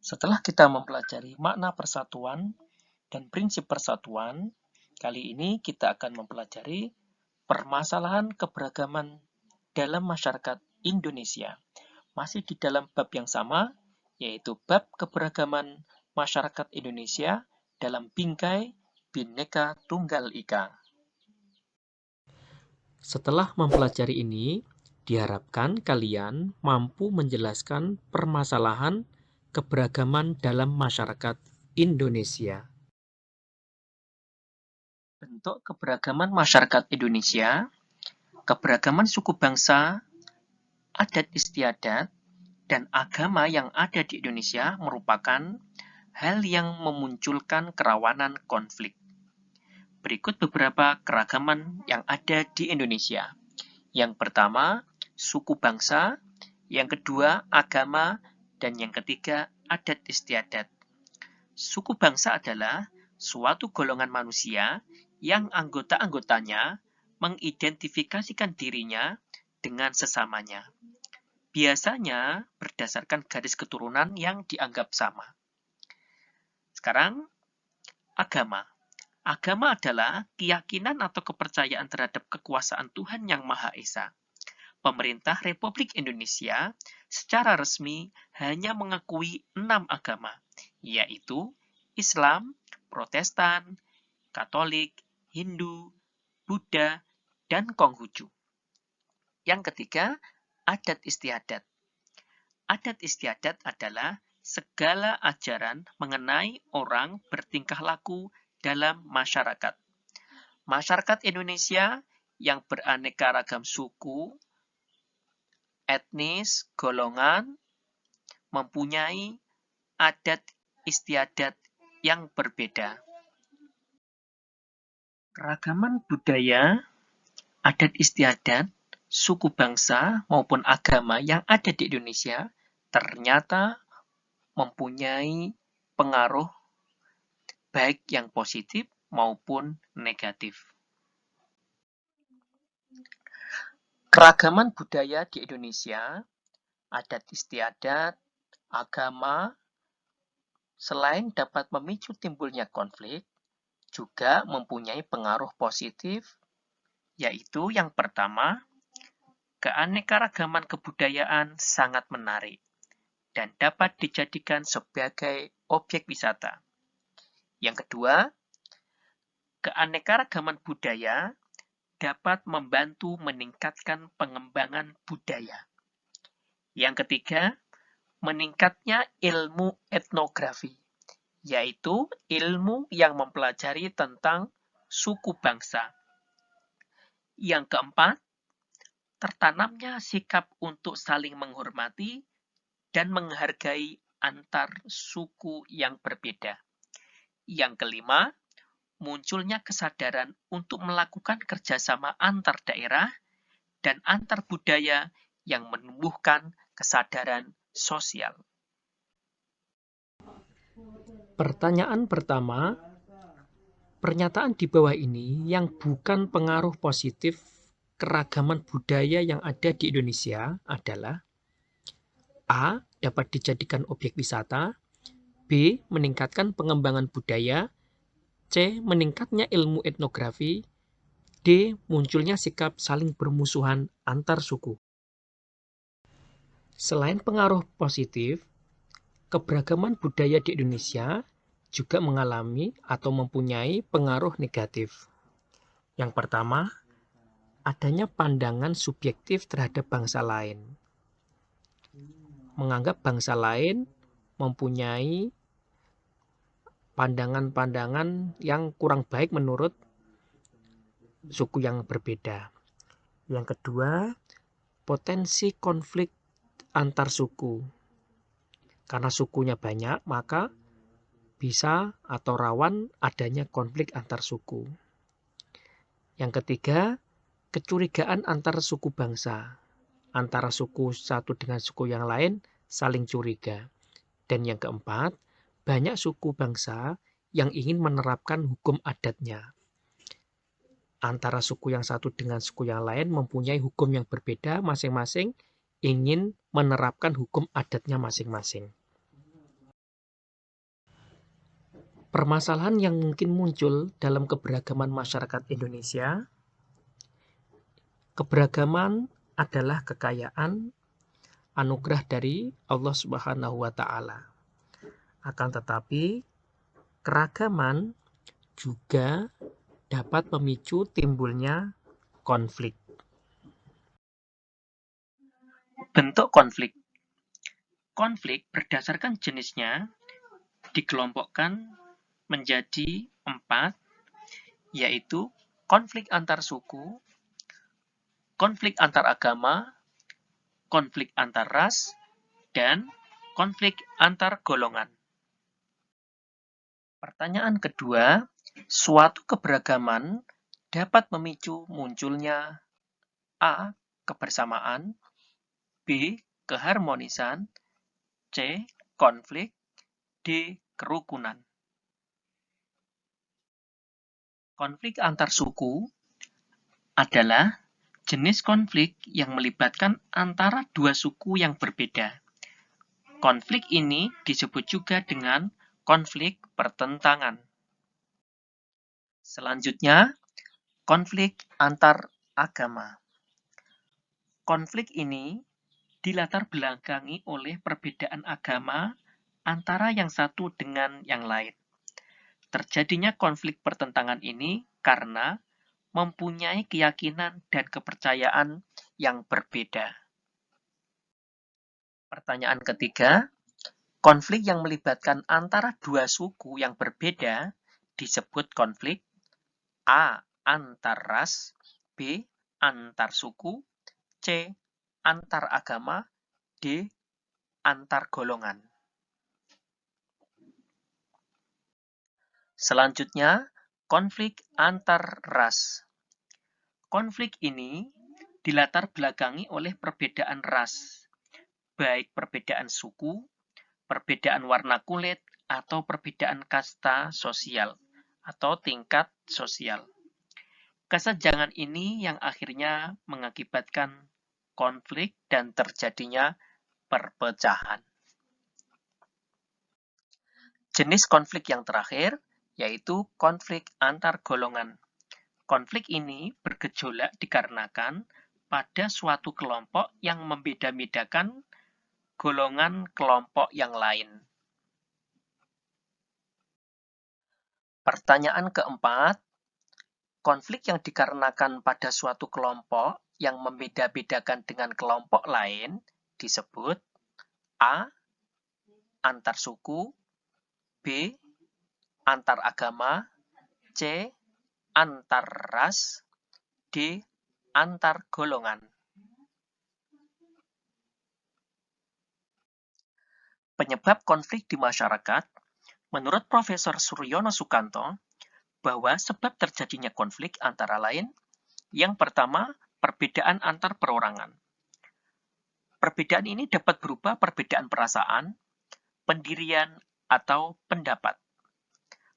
Setelah kita mempelajari makna persatuan dan prinsip persatuan, kali ini kita akan mempelajari permasalahan keberagaman dalam masyarakat Indonesia. Masih di dalam bab yang sama, yaitu bab keberagaman masyarakat Indonesia dalam bingkai Bhinneka Tunggal Ika. Setelah mempelajari ini, diharapkan kalian mampu menjelaskan permasalahan keberagaman dalam masyarakat Indonesia. Bentuk keberagaman masyarakat Indonesia, keberagaman suku bangsa, adat istiadat, dan agama yang ada di Indonesia merupakan hal yang memunculkan kerawanan konflik. Berikut beberapa keragaman yang ada di Indonesia. Yang pertama, suku bangsa, yang kedua, agama, dan yang ketiga, adat istiadat. Suku bangsa adalah suatu golongan manusia yang anggota-anggotanya mengidentifikasikan dirinya dengan sesamanya. Biasanya berdasarkan garis keturunan yang dianggap sama. Sekarang, agama. Agama adalah keyakinan atau kepercayaan terhadap kekuasaan Tuhan Yang Maha Esa. Pemerintah Republik Indonesia secara resmi hanya mengakui 6 agama, yaitu Islam, Protestan, Katolik, Hindu, Buddha, dan Konghucu. Yang ketiga, adat istiadat. Adat istiadat adalah segala ajaran mengenai orang bertingkah laku dalam masyarakat. Masyarakat Indonesia yang beraneka ragam suku, etnis, golongan, mempunyai adat istiadat yang berbeda. Keragaman budaya, adat istiadat, suku bangsa maupun agama yang ada di Indonesia ternyata mempunyai pengaruh baik yang positif maupun negatif. Keragaman budaya di Indonesia, adat istiadat, agama, selain dapat memicu timbulnya konflik, juga mempunyai pengaruh positif, yaitu yang pertama, keanekaragaman kebudayaan sangat menarik dan dapat dijadikan sebagai objek wisata. Yang kedua, keanekaragaman budaya dapat membantu meningkatkan pengembangan budaya. Yang ketiga, meningkatnya ilmu etnografi, yaitu ilmu yang mempelajari tentang suku bangsa. Yang keempat, tertanamnya sikap untuk saling menghormati dan menghargai antar suku yang berbeda. Yang kelima, munculnya kesadaran untuk melakukan kerjasama antar daerah dan antar budaya yang menumbuhkan kesadaran sosial. Pertanyaan pertama, pernyataan di bawah ini yang bukan pengaruh positif keragaman budaya yang ada di Indonesia adalah A. Dapat dijadikan objek wisata, B. Meningkatkan pengembangan budaya, C. Meningkatnya ilmu etnografi, D. Munculnya sikap saling bermusuhan antar suku. Selain pengaruh positif, keberagaman budaya di Indonesia juga mengalami atau mempunyai pengaruh negatif. Yang pertama, adanya pandangan subjektif terhadap bangsa lain. Menganggap bangsa lain mempunyai pandangan-pandangan yang kurang baik menurut suku yang berbeda. Yang kedua, potensi konflik antar suku. Karena sukunya banyak, maka bisa atau rawan adanya konflik antar suku. Yang ketiga, kecurigaan antar suku bangsa. Antara suku satu dengan suku yang lain saling curiga. Dan yang keempat, banyak suku bangsa yang ingin menerapkan hukum adatnya. Antara suku yang satu dengan suku yang lain mempunyai hukum yang berbeda, masing-masing ingin menerapkan hukum adatnya masing-masing. Permasalahan yang mungkin muncul dalam keberagaman masyarakat Indonesia, keberagaman adalah kekayaan anugerah dari Allah Subhanahu wa Ta'ala. Akan tetapi, keragaman juga dapat memicu timbulnya konflik. Bentuk konflik. Konflik berdasarkan jenisnya dikelompokkan menjadi 4, yaitu konflik antar suku, konflik antar agama, konflik antar ras, dan konflik antar golongan. Pertanyaan kedua, suatu keberagaman dapat memicu munculnya A. Kebersamaan, B. Keharmonisan, C. Konflik, D. Kerukunan. Konflik antar suku adalah jenis konflik yang melibatkan antara dua suku yang berbeda. Konflik ini disebut juga dengan konflik pertentangan. Selanjutnya, konflik antar agama. Konflik ini dilatar belakangi oleh perbedaan agama antara yang satu dengan yang lain. Terjadinya konflik pertentangan ini karena mempunyai keyakinan dan kepercayaan yang berbeda. Pertanyaan ketiga, konflik yang melibatkan antara dua suku yang berbeda disebut konflik A. Antar ras, B. Antar suku, C. Antar agama, D. Antar golongan. Selanjutnya, konflik antar ras. Konflik ini dilatar belakangi oleh perbedaan ras, baik perbedaan suku, perbedaan warna kulit, atau perbedaan kasta sosial atau tingkat sosial. Kesenjangan ini yang akhirnya mengakibatkan konflik dan terjadinya perpecahan. Jenis konflik yang terakhir yaitu konflik antar golongan. Konflik ini bergejolak dikarenakan pada suatu kelompok yang membeda-bedakan golongan kelompok yang lain. Pertanyaan keempat, konflik yang dikarenakan pada suatu kelompok yang membeda-bedakan dengan kelompok lain disebut A. Antar suku, B. Antar agama, C. Antar ras, D. Antar golongan. Penyebab konflik di masyarakat, menurut Profesor Suryono Sukanto, bahwa sebab terjadinya konflik antara lain, yang pertama, perbedaan antar perorangan. Perbedaan ini dapat berupa perbedaan perasaan, pendirian, atau pendapat.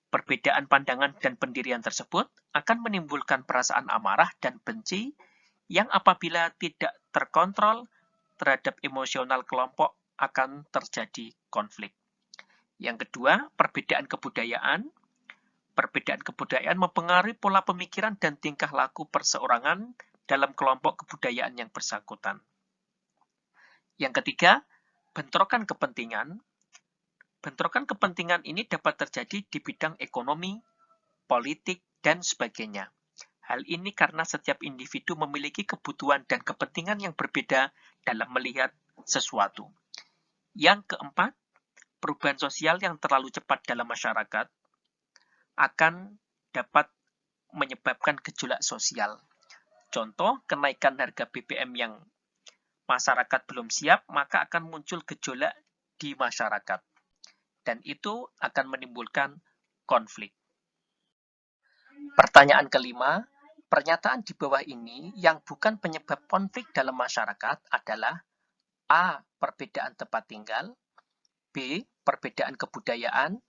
Perbedaan pandangan dan pendirian tersebut akan menimbulkan perasaan amarah dan benci yang apabila tidak terkontrol terhadap emosional kelompok akan terjadi konflik. Yang kedua, perbedaan kebudayaan. Perbedaan kebudayaan mempengaruhi pola pemikiran dan tingkah laku perseorangan dalam kelompok kebudayaan yang bersangkutan. Yang ketiga, bentrokan kepentingan. Bentrokan kepentingan ini dapat terjadi di bidang ekonomi, politik, dan sebagainya. Hal ini karena setiap individu memiliki kebutuhan dan kepentingan yang berbeda dalam melihat sesuatu. Yang keempat, perubahan sosial yang terlalu cepat dalam masyarakat akan dapat menyebabkan gejolak sosial. Contoh, kenaikan harga BBM yang masyarakat belum siap, maka akan muncul gejolak di masyarakat. Dan itu akan menimbulkan konflik. Pertanyaan kelima, pernyataan di bawah ini yang bukan penyebab konflik dalam masyarakat adalah A. Perbedaan tempat tinggal, B. Perbedaan kebudayaan,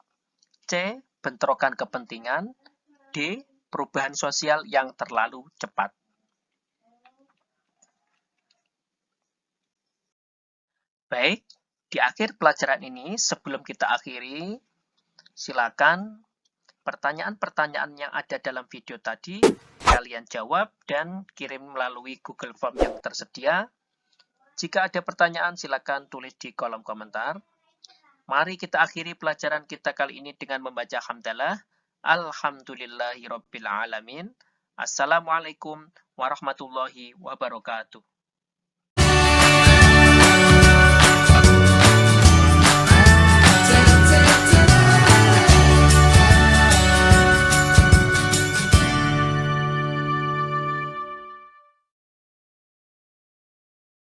C. Bentrokan kepentingan, D. Perubahan sosial yang terlalu cepat. Baik, di akhir pelajaran ini sebelum kita akhiri, silakan Pertanyaan-pertanyaan yang ada dalam video tadi kalian jawab dan kirim melalui Google Form yang tersedia. Jika ada pertanyaan silakan tulis di kolom komentar. Mari kita akhiri pelajaran kita kali ini dengan membaca hamdalah. Alhamdulillahirabbil alamin. Assalamualaikum warahmatullahi wabarakatuh.